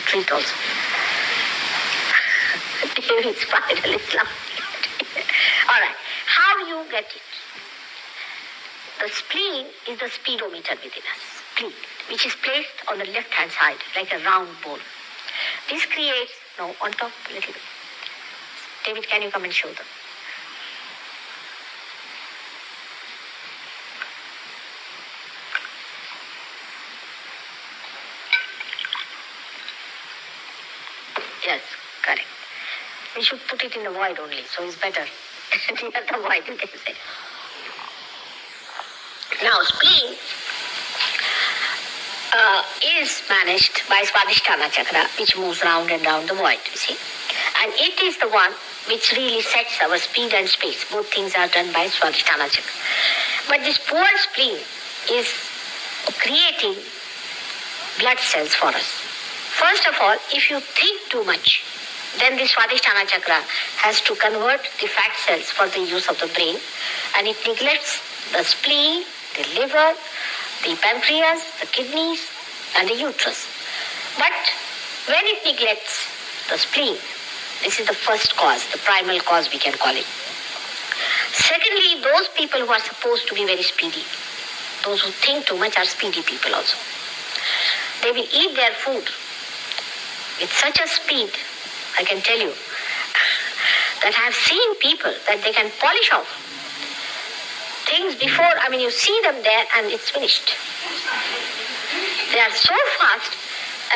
street also. David Spiral is laughing. All right. How you get it? The spleen is the speedometer within us, spleen, which is placed on the left-hand side like a round ball. This creates, no, on top a little bit. David, can you come and show them? Yes, correct. We should put it in the void only, so it's better. Near the void, you can say. Now, spleen is managed by Swadhisthana Chakra, which moves round and round the void, you see. And it is the one which really sets our speed and space. Both things are done by Swadhisthana Chakra. But this poor spleen is creating blood cells for us. First of all, if you think too much, then the Swadhisthana Chakra has to convert the fat cells for the use of the brain, and it neglects the spleen, the liver, the pancreas, the kidneys, and the uterus. But when it neglects the spleen, this is the first cause, the primal cause we can call it. Secondly, those people who are supposed to be very speedy, those who think too much are speedy people also. They will eat their food with such a speed, I can tell you, that I have seen people that they can polish off things before, you see them there and it's finished. They are so fast.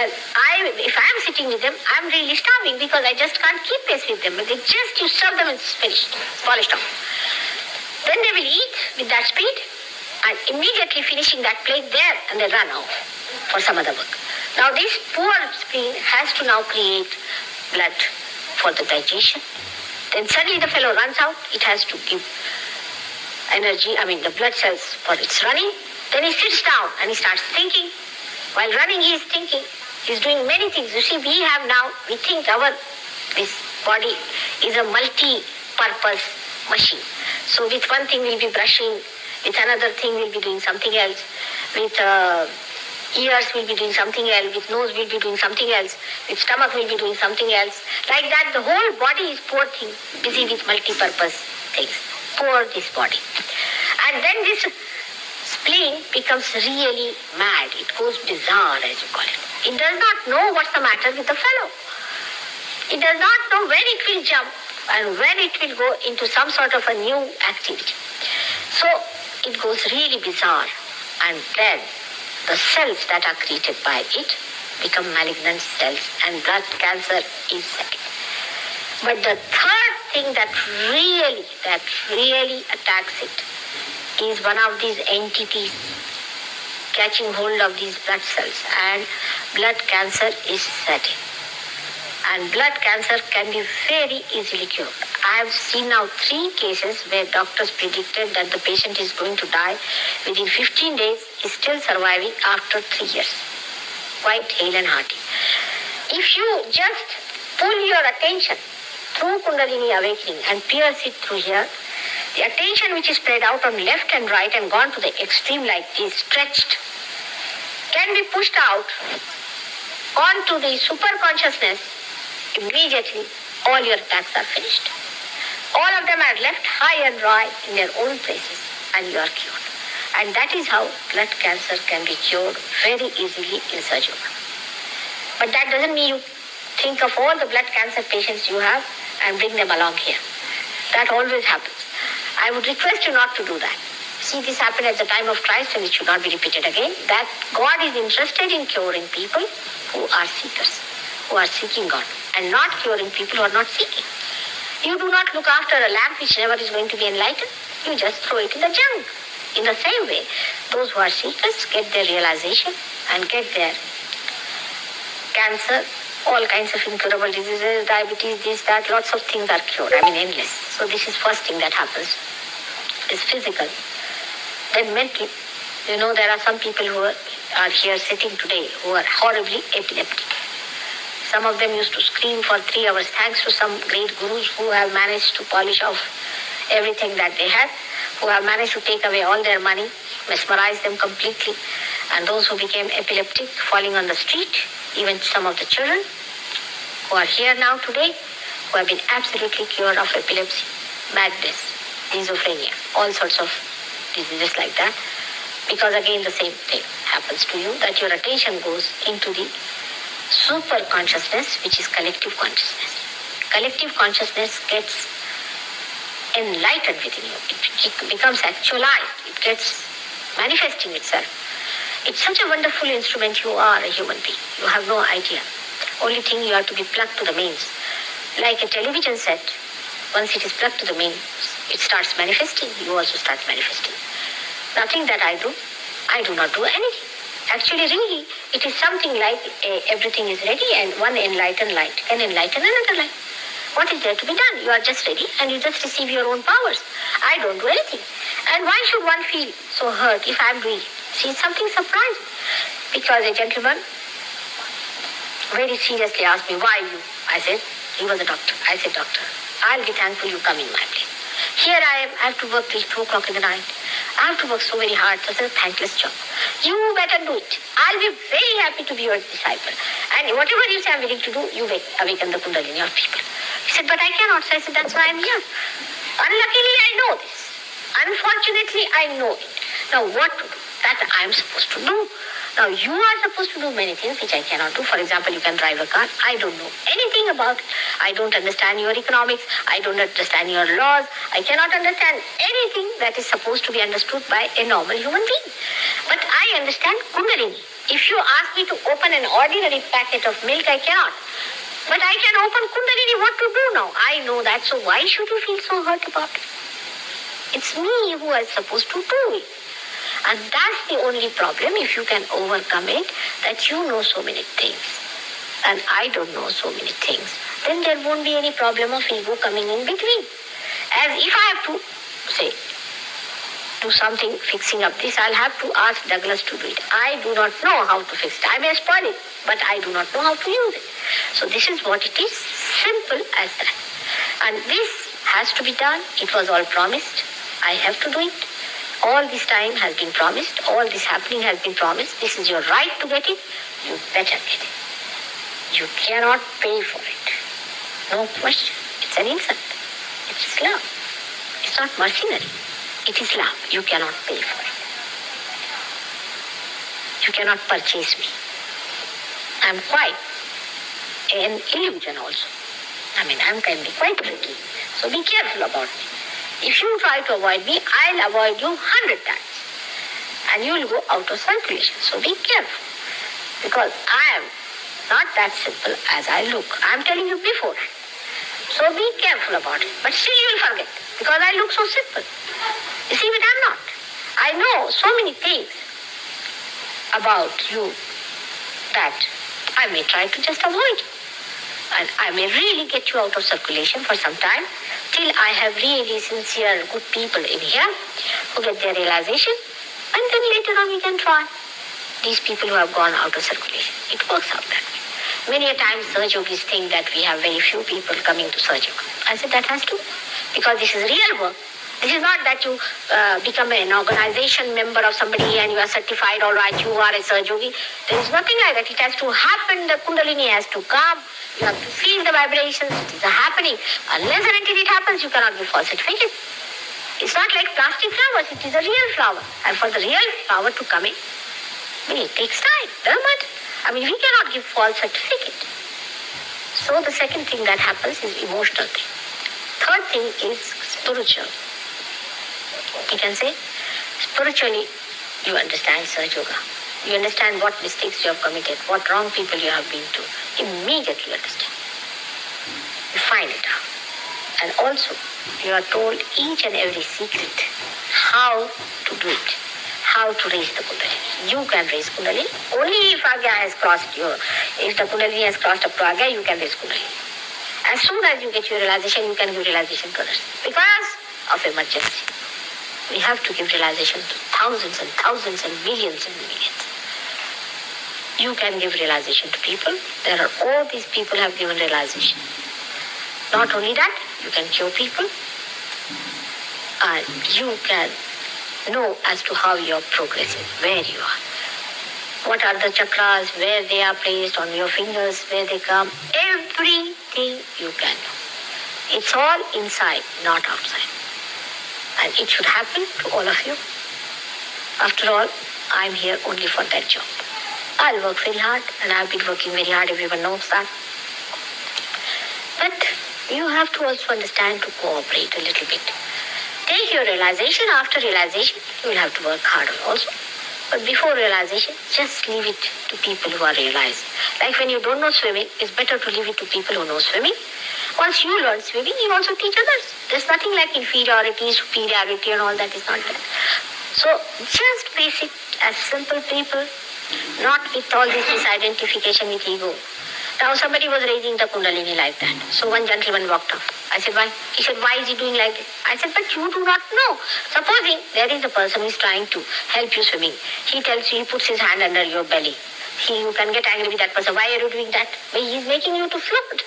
If I'm sitting with them, I'm really starving because I just can't keep pace with them. You serve them and it's finished, it's polished off. Then they will eat with that speed and immediately finishing that plate there and they run off for some other work. Now this poor spleen has to now create blood for the digestion. Then suddenly the fellow runs out. It has to give energy, the blood cells for its running. Then he sits down and he starts thinking. While running, he is thinking. He's doing many things. You see, we think this body is a multi-purpose machine. So with one thing we'll be brushing, with another thing we'll be doing something else, with ears we'll be doing something else, with nose we'll be doing something else, with stomach we'll be doing something else. Like that, the whole body is poor thing, busy with multi-purpose things. Poor this body. And then this spleen becomes really mad. It goes bizarre, as you call it. It does not know what's the matter with the fellow. It does not know when it will jump and when it will go into some sort of a new activity. So it goes really bizarre, and then the cells that are created by it become malignant cells, and blood cancer is second. But the third thing that really attacks it is one of these entities catching hold of these blood cells, and blood cancer is setting. And blood cancer can be very easily cured. I have seen now 3 cases where doctors predicted that the patient is going to die within 15 days, is still surviving after 3 years. Quite hale and hearty. If you just pull your attention through Kundalini awakening and pierce it through here, the attention which is spread out on left and right and gone to the extreme like this, stretched, can be pushed out onto the superconsciousness. Immediately, all your attacks are finished. All of them are left high and dry in their own places, and you are cured. And that is how blood cancer can be cured very easily in surgery. But that doesn't mean you think of all the blood cancer patients you have and bring them along here. That always happens. I would request you not to do that. See, this happened at the time of Christ and it should not be repeated again. That God is interested in curing people who are seekers, who are seeking God, and not curing people who are not seeking. You do not look after a lamp which never is going to be enlightened. You just throw it in the junk. In the same way, those who are seekers get their realization and get their cancer, all kinds of incurable diseases, diabetes, this, that, lots of things are cured. Endless. So this is first thing that happens. Is physical. Then mental. There are some people who are here sitting today who are horribly epileptic. Some of them used to scream for 3 hours, thanks to some great gurus who have managed to polish off everything that they had, who have managed to take away all their money, mesmerize them completely. And those who became epileptic, falling on the street, Even some of the children who are here now today, who have been absolutely cured of epilepsy, madness, schizophrenia, all sorts of diseases like that. Because again, the same thing happens to you, that your attention goes into the super consciousness, which is collective consciousness. Collective consciousness gets enlightened within you. It becomes actualized. It gets manifesting itself. It's such a wonderful instrument. You are a human being. You have no idea. Only thing, you have to be plugged to the mains. Like a television set, once it is plugged to the mains, it starts manifesting. You also start manifesting. Nothing that I do not do anything. Actually, really, it is something like everything is ready and one enlightened light can enlighten another light. What is there to be done? You are just ready and you just receive your own powers. I don't do anything. And why should one feel so hurt if I am doing it? See, it's something surprising. Because a gentleman very seriously asked me, why you? I said, he was a doctor. I said, doctor, I'll be thankful you come in my place. Here I am, I have to work till 2 o'clock in the night. I have to work so very hard. It's a thankless job. You better do it. I'll be very happy to be your disciple. And whatever you say I'm willing to do, you awaken the Kundalini of people. He said, but I cannot. So I said, that's why I'm here. Unluckily, I know this. Unfortunately, I know it. Now, what to do? That I am supposed to do. Now, you are supposed to do many things which I cannot do. For example, you can drive a car. I don't know anything about it. I don't understand your economics. I don't understand your laws. I cannot understand anything that is supposed to be understood by a normal human being. But I understand Kundalini. If you ask me to open an ordinary packet of milk, I cannot. But I can open Kundalini. What to do now? I know that. So why should you feel so hurt about it? It's me who is supposed to do it. And that's the only problem, if you can overcome it, that you know so many things and I don't know so many things. Then there won't be any problem of ego coming in between. As if I have to, say, do something fixing up this, I'll have to ask Douglas to do it. I do not know how to fix it. I may spoil it, but I do not know how to use it. So this is what it is, simple as that. And this has to be done. It was all promised. I have to do it. All this time has been promised. All this happening has been promised. This is your right to get it. You better get it. You cannot pay for it. No question. It's an insult. It's love. It's not mercenary. It is love. You cannot pay for it. You cannot purchase me. I'm quite an illusion also. I can be quite tricky. So be careful about me. If you try to avoid me, I'll avoid you 100 times. And you will go out of circulation. So be careful. Because I am not that simple as I look. I'm telling you beforehand. So be careful about it. But still you will forget. Because I look so simple. You see, but I'm not. I know so many things about you that I may try to just avoid. And I may really get you out of circulation for some time till I have really sincere, good people in here who get their realization, and then later on we can try these people who have gone out of circulation. It works out that way. Many a time Saj Yogis think that we have very few people coming to Saj Yoga. I said that has to, because this is real work. This is not that you become an organization member of somebody and you are certified, all right, you are a Saj Yogi. There is nothing like that. It has to happen. The Kundalini has to come. You have to feel the vibrations. It is happening. Unless and until it happens, you cannot give false certificate. It's not like plastic flowers. It is a real flower. And for the real flower to come in, it takes time. Doesn't matter. We cannot give false certificate. So the second thing that happens is emotional thing. Third thing is spiritual. You can say, spiritually, you understand Saj Yoga. You understand what mistakes you have committed, what wrong people you have been to. Immediately understand. You find it out. And also, you are told each and every secret, how to do it, how to raise the Kundalini. You can raise Kundalini. Only if Agya has crossed if the Kundalini has crossed up to Agya, you can raise Kundalini. As soon as you get your realization, you can give realization to others. Because of emergency. We have to give realization to thousands and thousands and millions. You can give realization to people. There are all these people have given realization. Not only that, you can cure people. And you can know as to how you are progressing, where you are. what are the chakras, where they are placed on your fingers, where they come, everything you can know. It's all inside, not outside. And it should happen to all of you. After all, I'm here only for that job. I'll work very hard, and I've been working very hard, everyone knows that. But you have to also understand to cooperate a little bit. Take your realization. After realization, you will have to work harder also. But before realization, just leave it to people who are realized. Like when you don't know swimming, it's better to leave it to people who know swimming. Once you learn swimming, you also teach others. There's nothing like inferiority, superiority, and all that is not there. So just face it as simple people, not with all this misidentification with ego. Now somebody was raising the Kundalini like that. So one gentleman walked off. I said, why? He said, why is he doing like this? I said, but you do not know. Supposing there is a person who is trying to help you swimming. He tells you, he puts his hand under your belly. You can get angry with that person. Why are you doing that? Well, he is making you to float.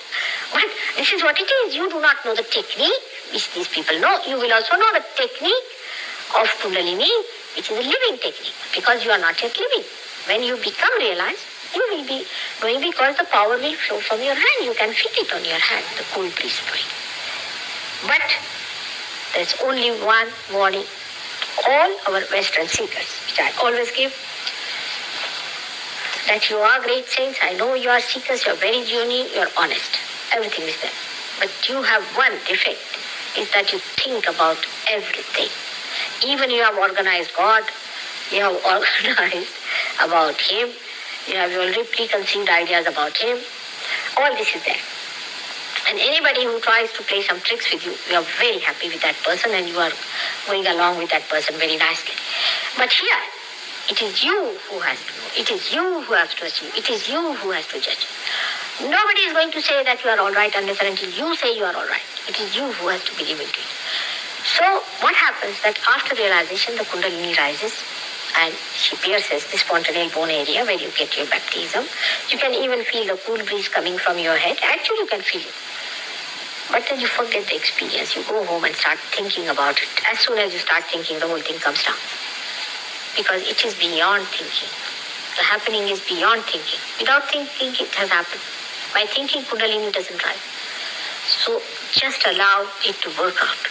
But this is what it is. You do not know the technique, which these people know. You will also know the technique of Kundalini, which is a living technique, because you are not yet living. When you become realized, you will be knowing, because the power will flow from your hand. You can feel it on your hand, the cool breeze flowing. But there's only one warning. All our Western seekers, which I always give, that you are great saints. I know you are seekers. You are very genuine. You are honest. Everything is there. But you have one defect, is that you think about everything. Even you have organized God. You have organized about Him. You have your preconceived ideas about Him. All this is there. And anybody who tries to play some tricks with you, you are very happy with that person and you are going along with that person very nicely. But here, it is you who has to know. It is you who has to achieve. It is you who has to judge. Nobody is going to say that you are all right unless and until you say you are all right. It is you who has to believe into it. So what happens that after realization, the Kundalini rises and she pierces the spontaneal bone area where you get your baptism. You can even feel the cool breeze coming from your head. Actually, you can feel it. But then you forget the experience. You go home and start thinking about it. As soon as you start thinking, the whole thing comes down. Because it is beyond thinking. The happening is beyond thinking. Without thinking, it has happened. By thinking, Kundalini doesn't rise. So just allow it to work out.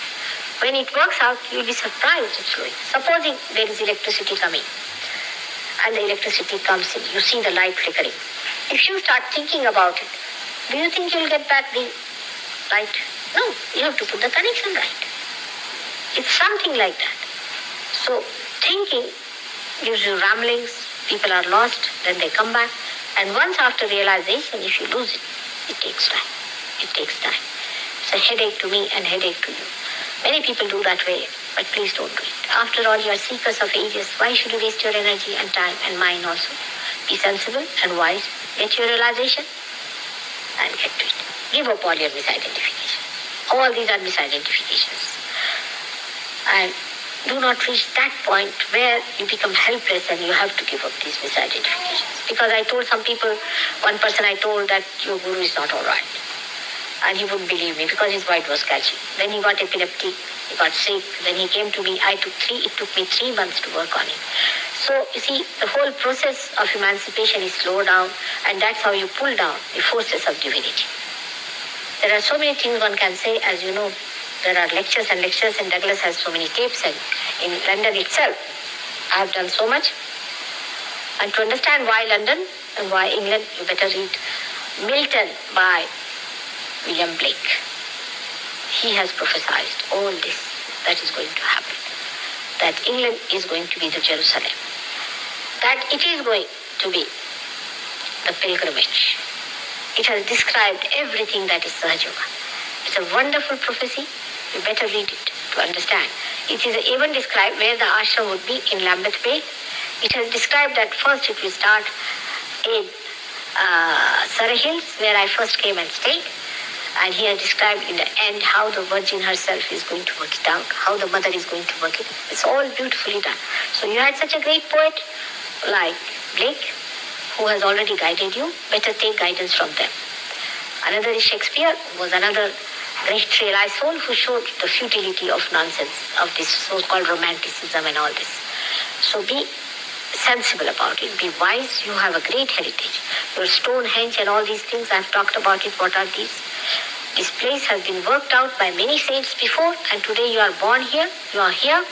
When it works out, you'll be surprised it's flowing. Supposing there is electricity coming and the electricity comes in, you see the light flickering. If you start thinking about it, do you think you'll get back the light? No, you have to put the connection right. It's something like that. So thinking gives you ramblings, people are lost, then they come back. And once after realization, if you lose it, it takes time. It takes time. It's a headache to me and headache to you. Many people do that way, but please don't do it. After all, you are seekers of ages. Why should you waste your energy and time and mine also? Be sensible and wise. Get your realization and get to it. Give up all your misidentifications. All these are misidentifications. And do not reach that point where you become helpless and you have to give up these misidentifications. Because I told some people, one person I told that your guru is not all right. And he wouldn't believe me because his wife was catching. Then he got epileptic, he got sick. Then he came to me. It took me 3 months to work on it. So you see, the whole process of emancipation is slowed down, and that's how you pull down the forces of divinity. There are so many things one can say. As you know, there are lectures and lectures, and Douglas has so many tapes, and in London itself, I have done so much. And to understand why London and why England, you better read Milton by William Blake. He has prophesied all this that is going to happen. That England is going to be the Jerusalem. That it is going to be the pilgrimage. It has described everything that is Sahaja Yoga. It's a wonderful prophecy. You better read it to understand. It is even described where the ashram would be in Lambeth Bay. It has described that first it will start in Surrey Hills, where I first came and stayed. And he has described in the end how the Virgin herself is going to work it out, how the mother is going to work it. It's all beautifully done. So you had such a great poet like Blake, who has already guided you. Better take guidance from them. Another is Shakespeare, who was another great realized soul who showed the futility of nonsense, of this so-called romanticism and all this. So be sensible about it. Be wise. You have a great heritage. Your Stonehenge and all these things, I've talked about it. What are these? This place has been worked out by many saints before, and today you are born here. You are here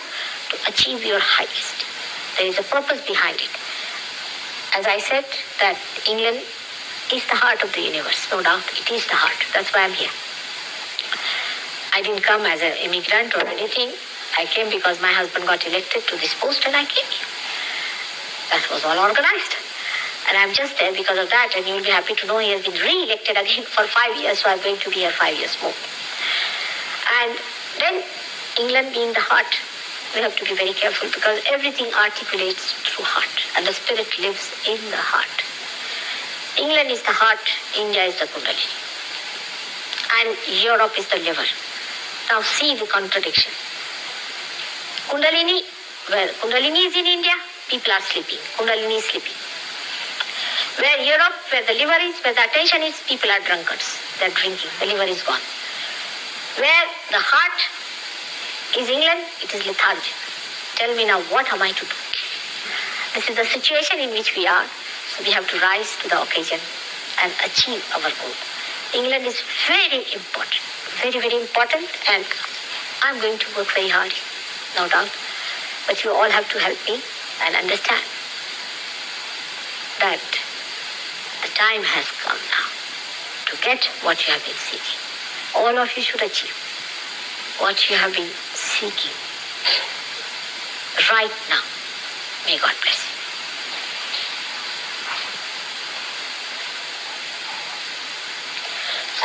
to achieve your highest. There is a purpose behind it. As I said, that England is the heart of the universe, no doubt. It is the heart. That's why I'm here. I didn't come as an immigrant or anything. I came because my husband got elected to this post and I came here. That was all organized. And I'm just there because of that. And you'll be happy to know he has been re-elected again for 5 years. So I'm going to be here 5 years more. And then England being the heart, we have to be very careful because everything articulates through heart. And the spirit lives in the heart. England is the heart. India is the Kundalini. And Europe is the liver. Now see the contradiction. Kundalini, where Kundalini is in India, people are sleeping. Kundalini is sleeping. Where Europe, where the liver is, where the attention is, people are drunkards. They're drinking. The liver is gone. Where the heart is England, it is lethargic. Tell me now, what am I to do? This is the situation in which we are. So we have to rise to the occasion and achieve our goal. England is very important. Very, very important. And I'm going to work very hard, no doubt. But you all have to help me and understand that the time has come now to get what you have been seeking. All of you should achieve what you have been seeking right now. May God bless you.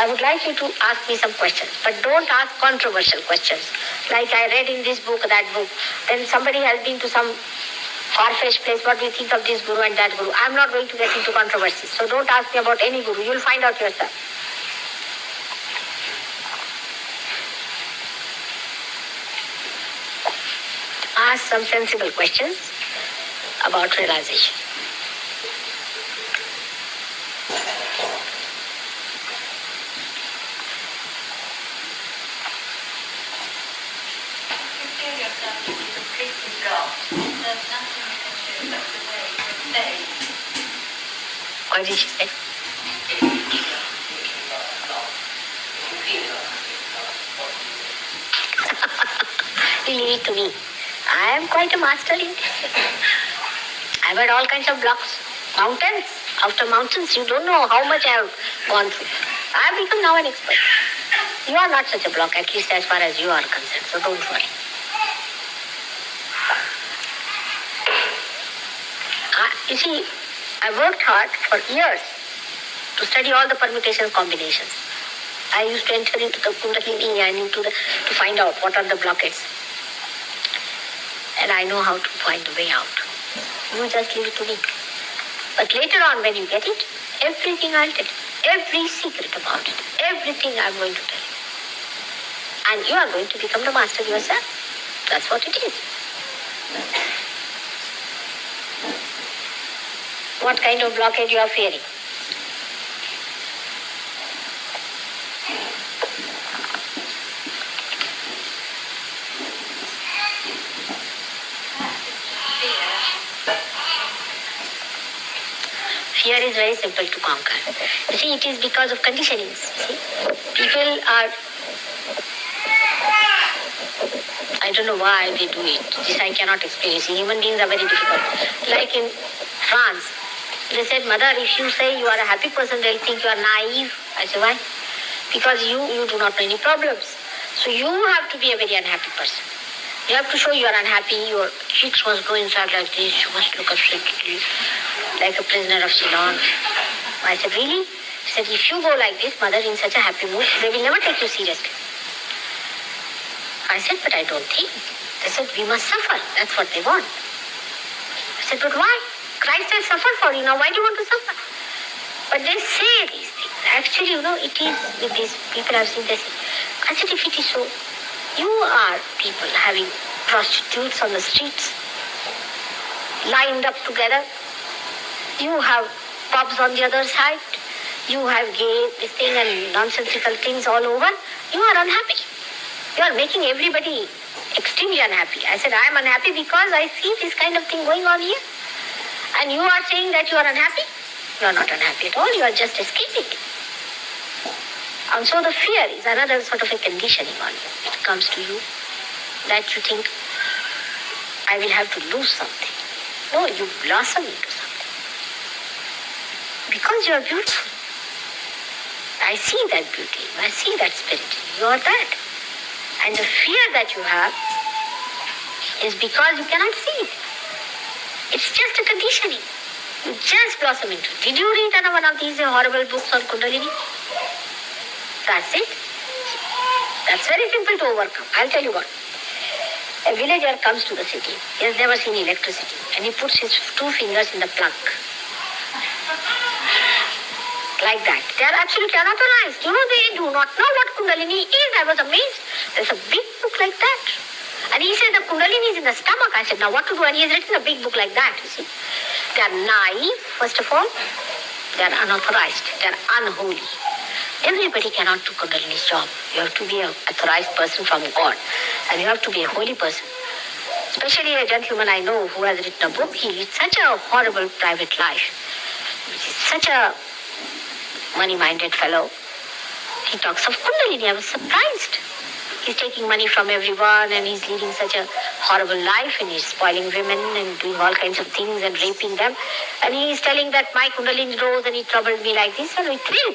I would like you to ask me some questions, but don't ask controversial questions. Like I read in this book, that book, then somebody has been to some far-fetched place, what do you think of this guru and that guru? I'm not going to get into controversies, so don't ask me about any guru. You'll find out yourself. Ask some sensible questions about realization. What did she say? Leave it to me. I am quite a master in this. I've had all kinds of blocks. Mountains. After mountains, you don't know how much I have gone through. I have become now an expert. You are not such a block, at least as far as you are concerned, so don't worry. You see, I worked hard for years to study all the permutations, combinations. I used to enter into the Kundalini and to find out what are the blockades. And I know how to find the way out. You just leave it to me. But later on, when you get it, everything I'll tell you. Every secret about it. Everything I'm going to tell you. And you are going to become the master yourself. That's what it is. What kind of blockade you are fearing? Fear is very simple to conquer. You see, it is because of conditionings. See, people are, I don't know why they do it. This I cannot explain. You see, human beings are very difficult. Like in France, they said, Mother, if you say you are a happy person, they'll think you are naive. I said, why? Because you do not know any problems. So you have to be a very unhappy person. You have to show you are unhappy. Your cheeks must go inside like this. You must look up like a prisoner of Ceylon. I said, really? He said, if you go like this, Mother, in such a happy mood, they will never take you seriously. I said, but I don't think. They said, we must suffer. That's what they want. I said, but why? Christ has suffered for you. Now, why do you want to suffer? But they say these things. Actually, it is with these people I've seen, they say, I said, if it is so, you are people having prostitutes on the streets, lined up together. You have pubs on the other side. You have gay, this thing and nonsensical things all over. You are unhappy. You are making everybody extremely unhappy. I said, I am unhappy because I see this kind of thing going on here. And you are saying that you are unhappy? You are not unhappy at all. You are just escaping. And so the fear is another sort of a conditioning on you. It comes to you that you think, I will have to lose something. No, you blossom into something. Because you are beautiful. I see that beauty. I see that spirit. You are that. And the fear that you have is because you cannot see it. It's just a conditioning. You just blossom into it. Did you read one of these horrible books on Kundalini? That's it. That's very simple to overcome. I'll tell you what. A villager comes to the city. He has never seen electricity. And he puts his 2 fingers in the plug. Like that. They are absolutely unauthorized. You know, they do not know what Kundalini is. I was amazed. There's a big book like that. And he said the Kundalini is in the stomach. I said, now what to do? And he has written a big book like that, you see. They are naive, first of all. They are unauthorized. They are unholy. Everybody cannot do Kundalini's job. You have to be an authorized person from God. And you have to be a holy person. Especially a gentleman I know who has written a book. He leads such a horrible private life. He's such a money-minded fellow. He talks of Kundalini. I was surprised. He's taking money from everyone and he's leading such a horrible life and he's spoiling women and doing all kinds of things and raping them. And he's telling that my Kundalini rose and he troubled me like this. And we thrill.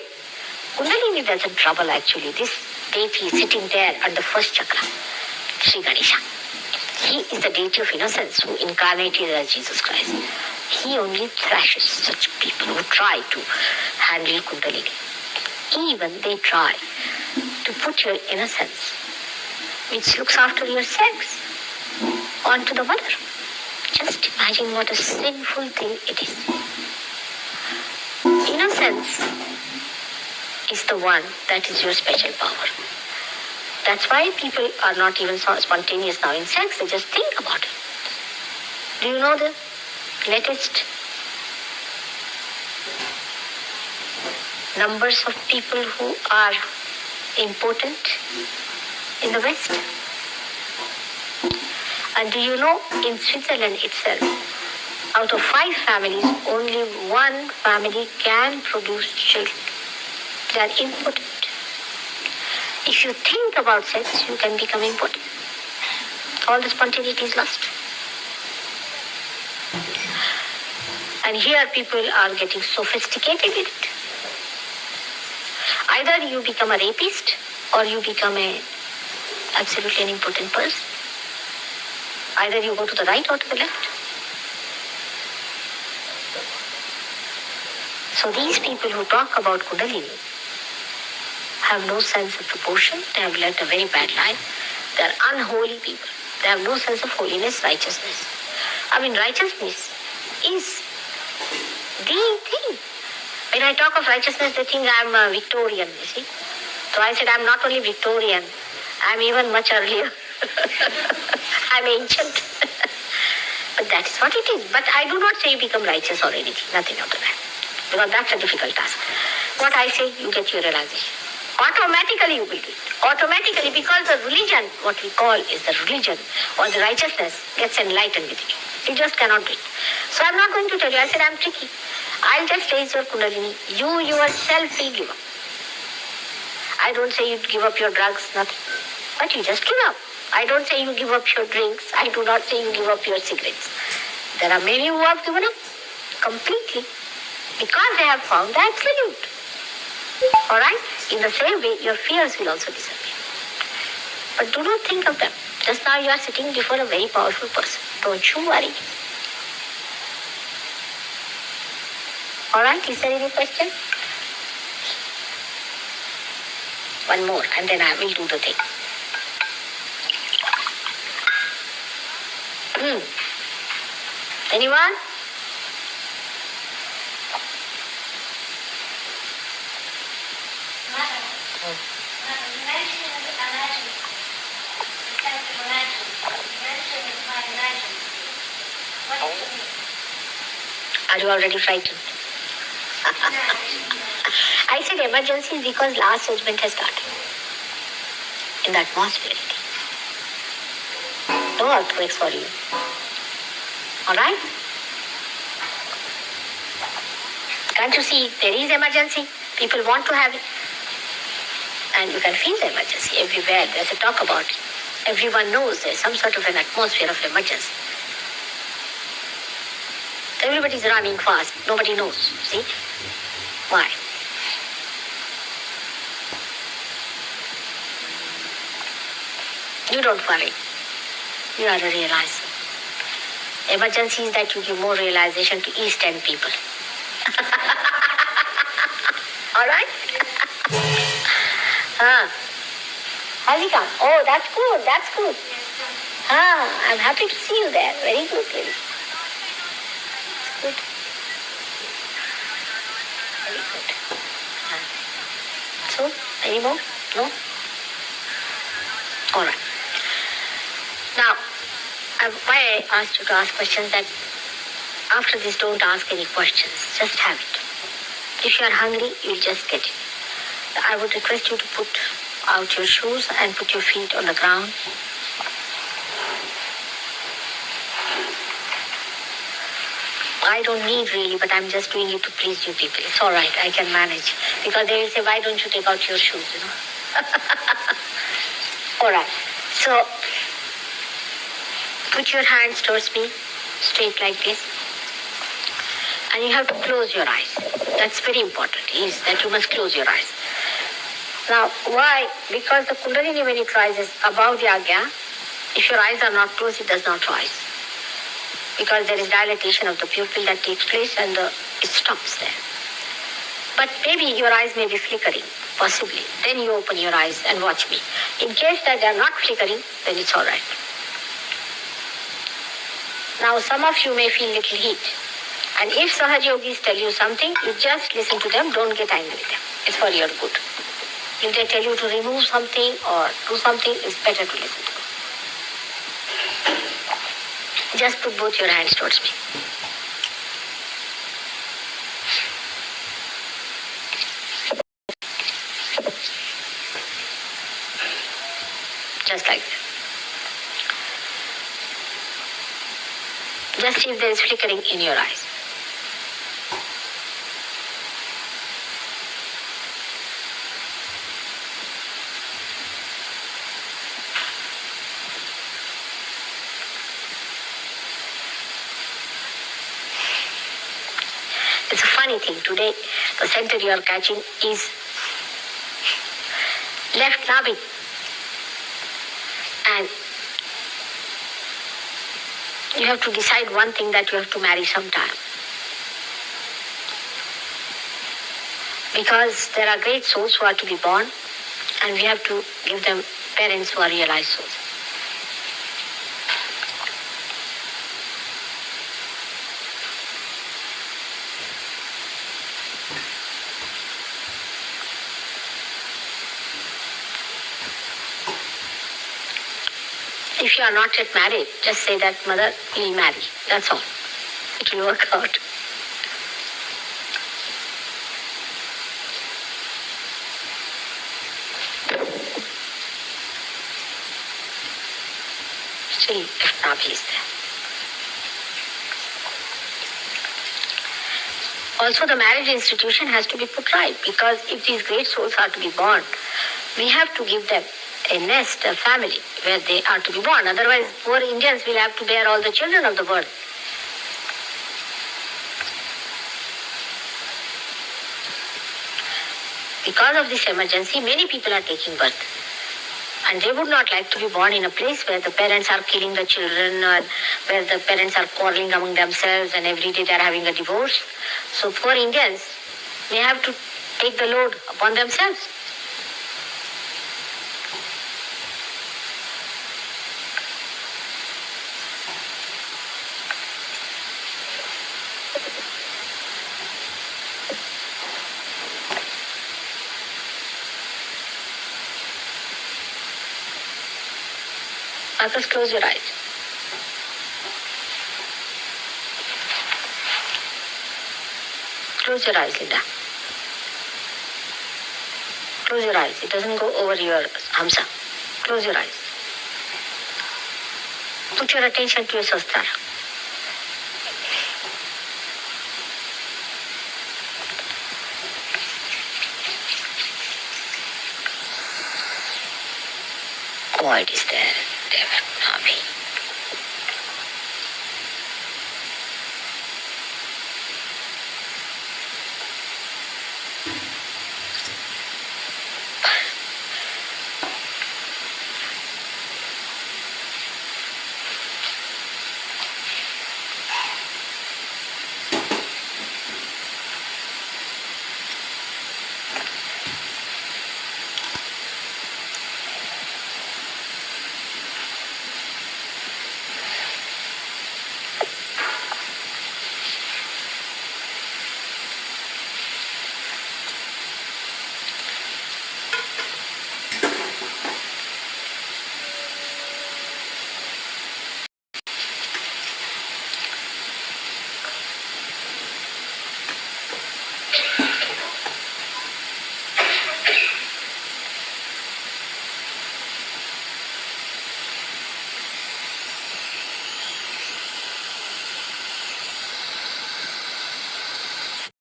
Kundalini doesn't trouble actually. This deity is sitting there at the first chakra, Sri Ganesha. He is the deity of innocence who incarnated as Jesus Christ. He only thrashes such people who try to handle Kundalini. Even they try to put your innocence, which looks after your sex, onto the mother. Just imagine what a sinful thing it is. Innocence is the one that is your special power. That's why people are not even so spontaneous now in sex. They just think about it. Do you know the latest numbers of people who are impotent in the West? And do you know in Switzerland itself, out of 5 families, only 1 family can produce children. They are impotent. If you think about sex, you can become impotent. All the spontaneity is lost. And here people are getting sophisticated with it. Either you become a rapist or you become absolutely an impotent person. Either you go to the right or to the left. So these people who talk about Kundalini have no sense of proportion. They have led a very bad life. They are unholy people. They have no sense of holiness, righteousness. I mean, righteousness is the thing. When I talk of righteousness, they think I'm a Victorian, you see. So I said, I'm not only Victorian, I'm even much earlier. I'm ancient. But that is what it is. But I do not say you become righteous or anything, nothing of the kind. Because that's a difficult task. What I say, you get your realization. Automatically you will do it. Automatically, because the religion, what we call is the religion or the righteousness, gets enlightened with you. You just cannot do it. So I'm not going to tell you. I said I'm tricky. I'll just raise your Kundalini. You yourself will give up. I don't say you give up your drugs, nothing. But you just give up. I don't say you give up your drinks. I do not say you give up your cigarettes. There are many who have given up completely because they have found the absolute. Alright? In the same way, your fears will also disappear. But do not think of them. Just now you are sitting before a very powerful person. Don't you worry. Alright, is there any question? One more and then I will do the thing. Anyone? Are you already frightened? I said emergency because last judgment has started. In the atmosphere. No earthquakes for you. Alright? Can't you see there is emergency? People want to have it. And you can feel the emergency everywhere. There's a talk about it. Everyone knows there's some sort of an atmosphere of emergency. Everybody's running fast. Nobody knows. See? Why? You don't worry. You are realizing. Emergency is that you give more realization to East End people. All right? Has he come? Oh, that's good. That's good. I'm happy to see you there. Very good, really. Good. Very good. So, any more? No? All right. Now, why I asked you to ask questions that after this don't ask any questions. Just have it. If you are hungry, you'll just get it. I would request you to put out your shoes and put your feet on the ground. I don't need really, but I'm just doing it to please you people. It's all right, I can manage. Because they will say, why don't you take out your shoes, All right. So, put your hands towards me, straight like this. And you have to close your eyes. That's very important, is that you must close your eyes. Now, why? Because the Kundalini, when it rises above the Agya, if your eyes are not closed, it does not rise. Because there is dilatation of the pupil that takes place and it stops there. But maybe your eyes may be flickering, possibly. Then you open your eyes and watch me. In case that they are not flickering, then it's all right. Now, some of you may feel little heat. And if Sahaja Yogis tell you something, you just listen to them, don't get angry with them. It's for your good. If they tell you to remove something or do something, it's better to listen to them. Just put both your hands towards me. Just like that. Just see if there is flickering in your eyes. It's a funny thing. Today, the center you are catching is left nabi. And you have to decide one thing, that you have to marry sometime. Because there are great souls who are to be born, and we have to give them parents who are realized souls. If you are not yet married, just say that, mother, we'll marry. That's all. It will work out. Still, if Nabhi is there. Also, the marriage institution has to be put right, because if these great souls are to be born, we have to give them a nest, a family, where they are to be born. Otherwise, poor Indians will have to bear all the children of the world. Because of this emergency, many people are taking birth. And they would not like to be born in a place where the parents are killing the children, or where the parents are quarreling among themselves and every day they are having a divorce. So poor Indians, they have to take the load upon themselves. Just close your eyes. Close your eyes, Linda. Close your eyes. It doesn't go over your hamsa. Close your eyes. Put your attention to your sastara. void is there. Nabi.